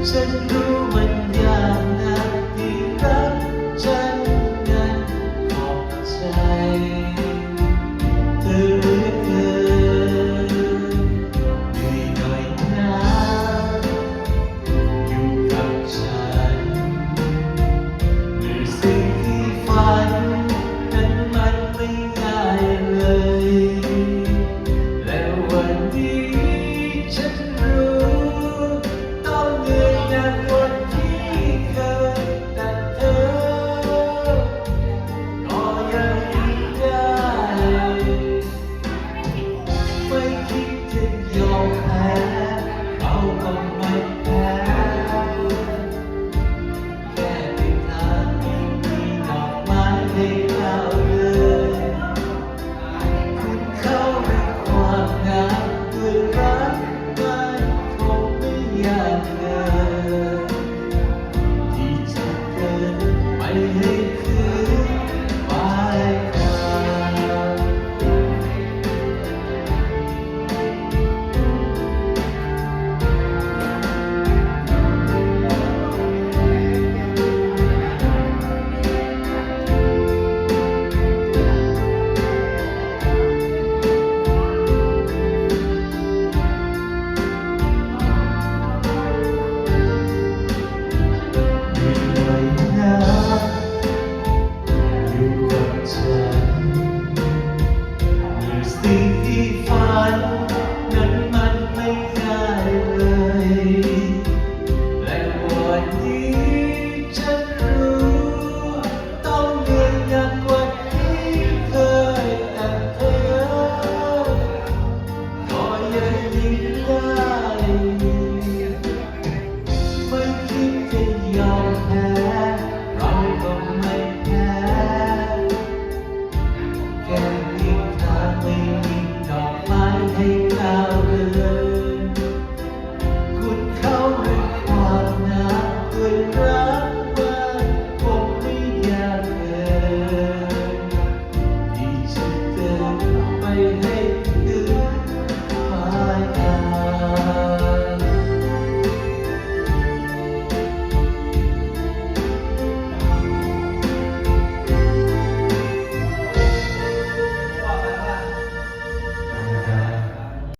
ฉันรู้มันยากนักที่รักฉันนั้นขอบใจเธอเหลือเกินเหนื่อยหน่อยนะอยู่กับฉันเมื่อสิ่งที่ฝันนั้นมันไม่ง่ายเลยและวันนี้ฉันรู้ต้องเหนื่อยหนักกว่าที่เคยแต่เธอก็ยังยิ้มได้ไม่คิดจะยอมแพ้เราก็ไม่แพ้แค่ในทางที่มีดอกไม้ให้เราเดินคุณเข้าในความงามด้วยรักมันคงไม่ยากเลยที่จะเดินไปให้ถึงปลายทางอยู่กับฉันมีสิ่งที่ฝันนั้นมันไม่ง่ายเลยและวันนี้ฉันรู้ต้องเหนื่อยหนักกว่าที่เคยแต่เธอก็ยังยิ้มได้ไม่คิดจะยอมแพ้เราก็ไม่แพ้แค่เพียงทางไม่มีดอกไม้ให้ก้าวเดินคุณเข้าด้วยความหนักด้วยรักมันคงไม่ยากเกินที่จะเดินไปให้ถึงปลายทาง